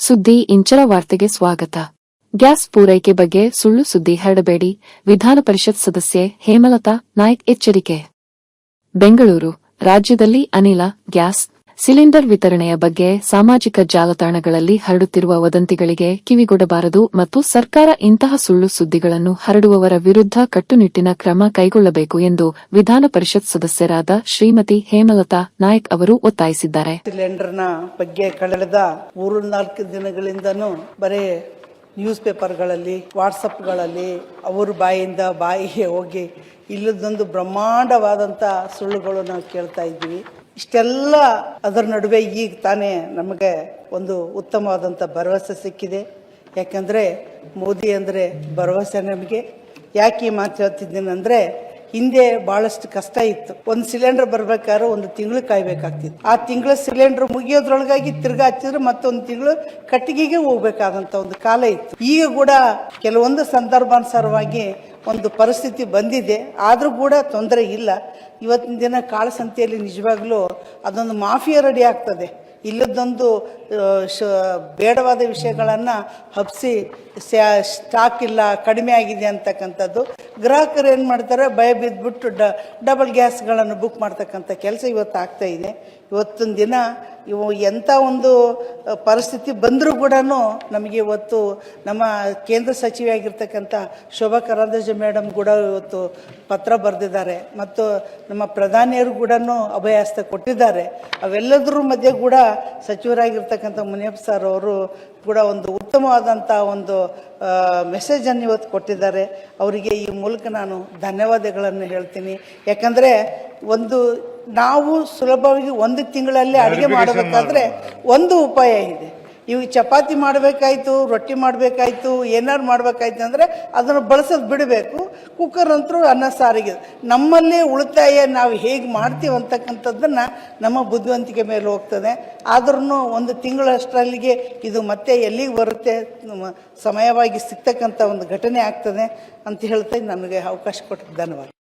ಸುದ್ದಿ ಇಂಚರ ವಾರ್ತೆಗೆ ಸ್ವಾಗತ. ಗ್ಯಾಸ್ ಪೂರೈಕೆ ಬಗ್ಗೆ ಸುಳ್ಳು ಸುದ್ದಿ ಹರಡಬೇಡಿ. ವಿಧಾನ ಪರಿಷತ್ ಸದಸ್ಯೆ ಹೇಮಲತಾ ನಾಯ್ಕ್ ಎಚ್ಚರಿಕೆ. ಬೆಂಗಳೂರು: ರಾಜ್ಯದಲ್ಲಿ ಅನಿಲ, ಗ್ಯಾಸ್ ಸಿಲಿಂಡರ್ ವಿತರಣೆಯ ಬಗ್ಗೆ ಸಾಮಾಜಿಕ ಜಾಲತಾಣಗಳಲ್ಲಿ ಹರಡುತ್ತಿರುವ ವದಂತಿಗಳಿಗೆ ಕಿವಿಗೊಡಬಾರದು ಮತ್ತು ಸರ್ಕಾರ ಇಂತಹ ಸುಳ್ಳು ಸುದ್ದಿಗಳನ್ನು ಹರಡುವವರ ವಿರುದ್ಧ ಕಟ್ಟುನಿಟ್ಟಿನ ಕ್ರಮ ಕೈಗೊಳ್ಳಬೇಕು ಎಂದು ವಿಧಾನ ಪರಿಷತ್ ಸದಸ್ಯರಾದ ಶ್ರೀಮತಿ ಹೇಮಲತಾ ನಾಯ್ಕ್ ಅವರು ಒತ್ತಾಯಿಸಿದ್ದಾರೆ. ಸಿಲಿಂಡರ್ನ ಬಗ್ಗೆ ಕಳೆದ 3-4 ದಿನಗಳಿಂದನೂ ಬರೀ ನ್ಯೂಸ್ ಪೇಪರ್ಗಳಲ್ಲಿ, ವಾಟ್ಸಪ್ಗಳಲ್ಲಿ ಅವರ ಬಾಯಿಂದ ಬಾಯಿಗೆ ಹೋಗಿ ಇಲ್ಲದೊಂದು ಬ್ರಹ್ಮಾಂಡವಾದಂಥ ಸುಳ್ಳುಗಳು ನಾವು ಕೇಳ್ತಾ ಇದ್ದೀವಿ. ಇಷ್ಟೆಲ್ಲ ಅದರ ನಡುವೆ ಈಗ ತಾನೇ ನಮಗೆ ಒಂದು ಉತ್ತಮವಾದಂಥ ಭರವಸೆ ಸಿಕ್ಕಿದೆ. ಯಾಕಂದರೆ ಮೋದಿ ಅಂದರೆ ಭರವಸೆ ನಮಗೆ. ಯಾಕೆ ಈ ಮಾತು ಹೇಳ್ತಿದ್ದೀನಿ ಅಂದರೆ, ಹಿಂದೆ ಭಾಳಷ್ಟು ಕಷ್ಟ ಇತ್ತು. ಒಂದು ಸಿಲಿಂಡರ್ ಬರ್ಬೇಕಾದ್ರೆ 1 ತಿಂಗಳು ಕಾಯ್ಬೇಕಾಗ್ತಿತ್ತು. ಆ ತಿಂಗಳ ಸಿಲಿಂಡರ್ ಮುಗಿಯೋದ್ರೊಳಗಾಗಿ ತಿರ್ಗಾ ಹಚ್ಚಿದ್ರೆ ಮತ್ತೊಂದು ತಿಂಗಳು ಕಟ್ಟಿಗೆಗೆ ಹೋಗ್ಬೇಕಾದಂಥ ಒಂದು ಕಾಲ ಇತ್ತು. ಈಗ ಕೂಡ ಕೆಲವೊಂದು ಸಂದರ್ಭಾನುಸಾರವಾಗಿ ಒಂದು ಪರಿಸ್ಥಿತಿ ಬಂದಿದೆ. ಆದರೂ ಕೂಡ ತೊಂದರೆ ಇಲ್ಲ. ಇವತ್ತಿನ ದಿನ ಕಾಳಸಂತೆಯಲ್ಲಿ ನಿಜವಾಗ್ಲೂ ಅದೊಂದು ಮಾಫಿಯಾ ರೆಡಿ ಆಗ್ತದೆ. ಇಲ್ಲದೊಂದು ಬೇಡವಾದ ವಿಷಯಗಳನ್ನು ಹಬ್ಬಿಸಿ ಸ್ಟಾಕ್ ಇಲ್ಲ, ಕಡಿಮೆ ಆಗಿದೆ ಅಂತಕ್ಕಂಥದ್ದು. ಗ್ರಾಹಕರು ಏನು ಮಾಡ್ತಾರೆ, ಭಯ ಬಿದ್ದುಬಿಟ್ಟು ಡಬಲ್ ಗ್ಯಾಸ್ಗಳನ್ನು ಬುಕ್ ಮಾಡ್ತಕ್ಕಂಥ ಕೆಲಸ ಇವತ್ತು ಆಗ್ತಾ ಇದೆ. ಇವತ್ತಿನ ದಿನ ಎಂಥ ಒಂದು ಪರಿಸ್ಥಿತಿ ಬಂದರೂ ಕೂಡ ನಮಗೆ ಇವತ್ತು ನಮ್ಮ ಕೇಂದ್ರ ಸಚಿವೆಯಾಗಿರ್ತಕ್ಕಂಥ ಶೋಭಾ ಕರಂದ್ಲಾಜೆ ಮೇಡಮ್ ಕೂಡ ಇವತ್ತು ಪತ್ರ ಬರೆದಿದ್ದಾರೆ ಮತ್ತು ನಮ್ಮ ಪ್ರಧಾನಿಯರು ಕೂಡ ಅಭಯಹಸ್ತ ಕೊಟ್ಟಿದ್ದಾರೆ. ಅವೆಲ್ಲದರ ಮಧ್ಯೆ ಕೂಡ ಸಚಿವರಾಗಿರ್ತಕ್ಕಂಥ ಮುನಿಯಪ್ಪ ಸರ್ ಅವರು ಕೂಡ ಒಂದು ಉತ್ತಮವಾದಂಥ ಒಂದು ಮೆಸೇಜನ್ನು ಇವತ್ತು ಕೊಟ್ಟಿದ್ದಾರೆ. ಅವರಿಗೆ ಈ ಮೂಲಕ ನಾನು ಧನ್ಯವಾದಗಳನ್ನು ಹೇಳ್ತೀನಿ. ಯಾಕಂದರೆ ನಾವು ಸುಲಭವಾಗಿ 1 ತಿಂಗಳಲ್ಲಿ ಅಡುಗೆ ಮಾಡಬೇಕಾದ್ರೆ ಒಂದು ಉಪಾಯ ಇದೆ. ಇವಾಗ ಚಪಾತಿ ಮಾಡಬೇಕಾಯ್ತು, ರೊಟ್ಟಿ ಮಾಡಬೇಕಾಯ್ತು, ಏನಾರು ಮಾಡಬೇಕಾಯ್ತು ಅಂದರೆ ಅದನ್ನು ಬಳಸೋದು ಬಿಡಬೇಕು. ಕುಕ್ಕರ್ ಅಂತೂ ಅನ್ನ ಸಾರಿಗೆ ನಮ್ಮಲ್ಲಿ ಉಳಿತಾಯ ನಾವು ಹೇಗೆ ಮಾಡ್ತೀವಿ ಅಂತಕ್ಕಂಥದ್ದನ್ನು ನಮ್ಮ ಬುದ್ಧಿವಂತಿಕೆ ಮೇಲೆ ಹೋಗ್ತದೆ. ಆದ್ರೂ 1 ತಿಂಗಳಷ್ಟರಲ್ಲಿಗೆ ಇದು ಮತ್ತೆ ಎಲ್ಲಿಗೆ ಬರುತ್ತೆ, ಸಮಯವಾಗಿ ಸಿಗ್ತಕ್ಕಂಥ ಒಂದು ಘಟನೆ ಆಗ್ತದೆ ಅಂತ ಹೇಳ್ತಾ ನನಗೆ ಅವಕಾಶ ಕೊಟ್ಟಿದ್ದು ಧನ್ಯವಾದ.